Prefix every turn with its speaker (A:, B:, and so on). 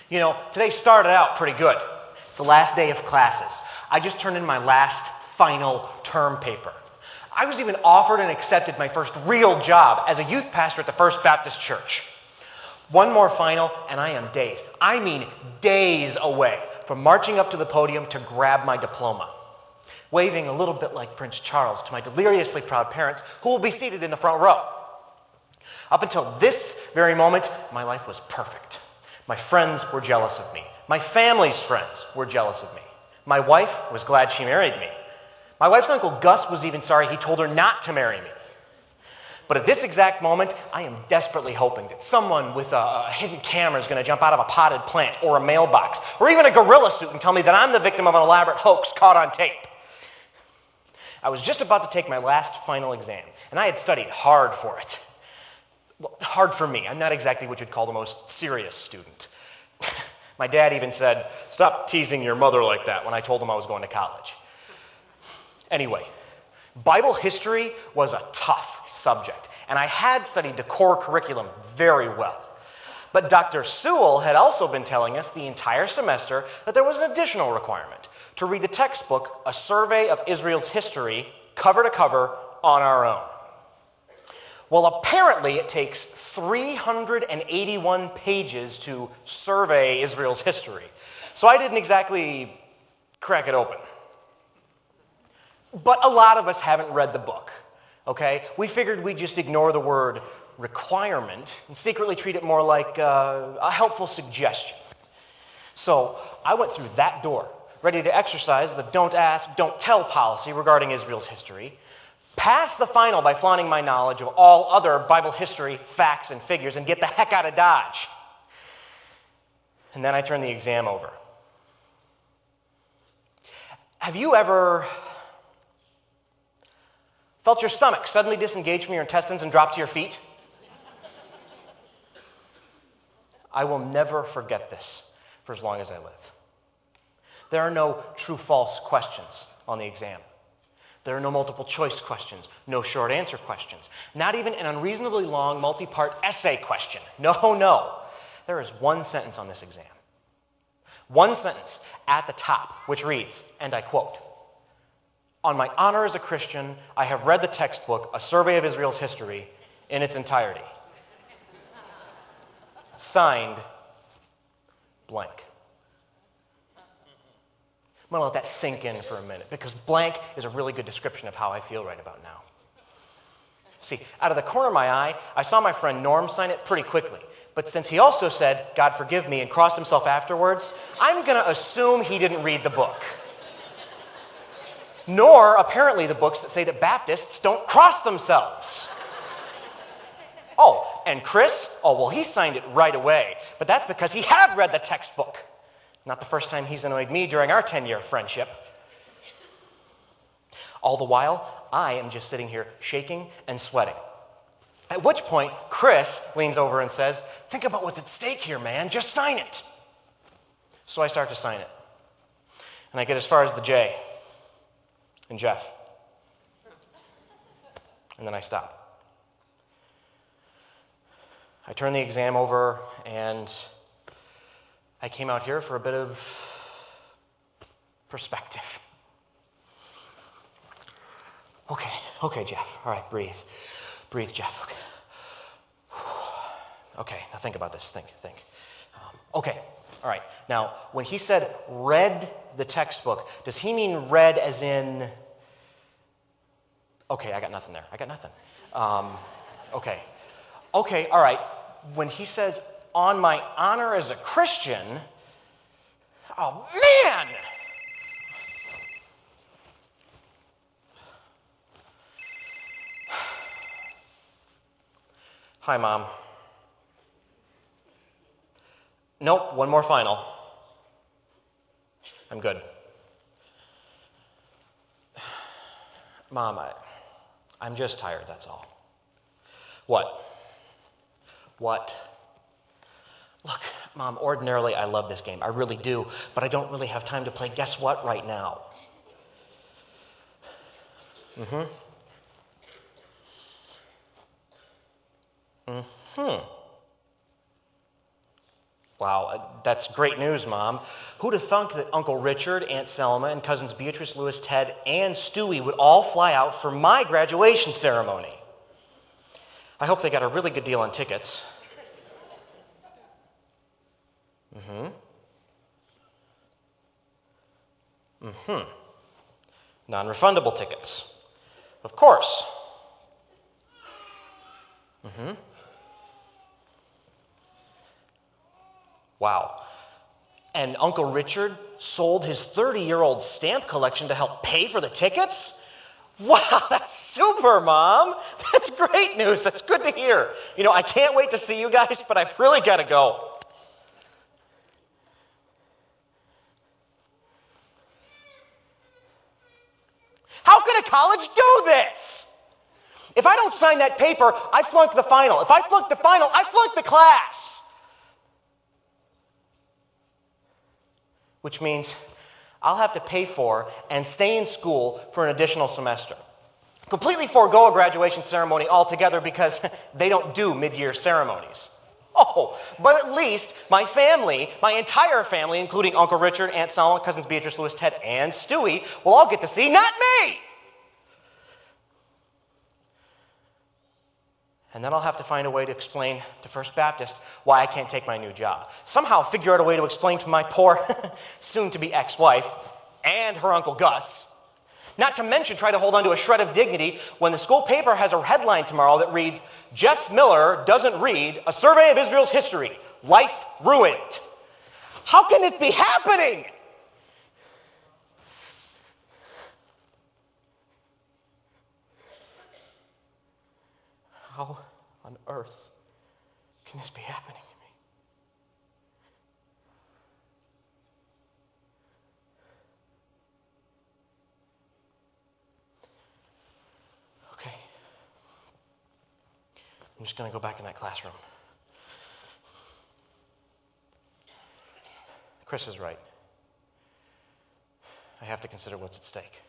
A: You know, today started out pretty good. It's the last day of classes. I just turned in my last final term paper. I was even offered and accepted my first real job as a youth pastor at the First Baptist Church. One more final, and I am days, I mean days away from marching up to the podium to grab my diploma, waving a little bit like Prince Charles to my deliriously proud parents who will be seated in the front row. Up until this very moment, my life was perfect. My friends were jealous of me. My family's friends were jealous of me. My wife was glad she married me. My wife's Uncle Gus was even sorry he told her not to marry me. But at this exact moment, I am desperately hoping that someone with a hidden camera is going to jump out of a potted plant or a mailbox or even a gorilla suit and tell me that I'm the victim of an elaborate hoax caught on tape. I was just about to take my last final exam, and I had studied hard for it. Well, hard for me. I'm not exactly what you'd call the most serious student. My dad even said, "Stop teasing your mother like that," when I told him I was going to college. Anyway, Bible history was a tough subject, and I had studied the core curriculum very well. But Dr. Sewell had also been telling us the entire semester that there was an additional requirement to read the textbook, A Survey of Israel's History, cover to cover on our own. Well, apparently it takes 381 pages to survey Israel's history, so I didn't exactly crack it open. But a lot of us haven't read the book, okay? We figured we'd just ignore the word requirement and secretly treat it more like a helpful suggestion. So I went through that door, ready to exercise the don't ask, don't tell policy regarding Israel's history, pass the final by flaunting my knowledge of all other Bible history, facts, and figures, and get the heck out of Dodge. And then I turned the exam over. Have you ever felt your stomach suddenly disengage from your intestines and drop to your feet? I will never forget this for as long as I live. There are no true-false questions on the exam. There are no multiple choice questions, no short answer questions, not even an unreasonably long multi-part essay question. No. There is one sentence on this exam. One sentence at the top, which reads, and I quote, "On my honor as a Christian, I have read the textbook, A Survey of Israel's History, in its entirety. Signed, blank." I'm going to let that sink in for a minute, because blank is a really good description of how I feel right about now. See, out of the corner of my eye, I saw my friend Norm sign it pretty quickly. But since he also said, "God forgive me," and crossed himself afterwards, I'm going to assume he didn't read the book. Nor, apparently, the books that say that Baptists don't cross themselves. Oh, and Chris? Oh, well, he signed it right away. But that's because he had read the textbook. Not the first time he's annoyed me during our 10-year friendship. All the while, I am just sitting here shaking and sweating. At which point, Chris leans over and says, "Think about what's at stake here, man. Just sign it." So I start to sign it. And I get as far as the J. And Jeff. And then I stop. I turn the exam over, and I came out here for a bit of perspective. Okay, Jeff. All right, breathe. Breathe, Jeff. Okay, now think about this. Think. Okay, all right. Now, when he said read the textbook, does he mean read as in... Okay, I got nothing there. Okay, all right. When he says, "On my honor as a Christian," oh, man! Hi, Mom. Nope, one more final. I'm good. Mom, I'm just tired, that's all. What? Look, Mom, ordinarily I love this game. I really do, but I don't really have time to play guess what right now. Wow, that's great news, Mom. Who'd have thunk that Uncle Richard, Aunt Selma, and cousins Beatrice, Louis, Ted, and Stewie would all fly out for my graduation ceremony? I hope they got a really good deal on tickets. Non-refundable tickets. Of course. Wow. And Uncle Richard sold his 30-year-old stamp collection to help pay for the tickets? Wow, that's super, Mom. That's great news. That's good to hear. I can't wait to see you guys, but I've really got to go. How could a college do this? If I don't sign that paper, I flunk the final. If I flunk the final, I flunk the class. Which means I'll have to pay for and stay in school for an additional semester. Completely forego a graduation ceremony altogether because they don't do mid-year ceremonies. Oh, but at least my family, my entire family, including Uncle Richard, Aunt Selma, cousins Beatrice, Louis, Ted, and Stewie, will all get to see, not me! And then I'll have to find a way to explain to First Baptist why I can't take my new job. Somehow figure out a way to explain to my poor, soon-to-be ex-wife and her Uncle Gus. Not to mention try to hold on to a shred of dignity when the school paper has a headline tomorrow that reads, Jeff Miller doesn't read a survey of Israel's history. Life ruined. How can this be happening? How on earth can this be happening to me? Okay. I'm just going to go back in that classroom. Chris is right. I have to consider what's at stake.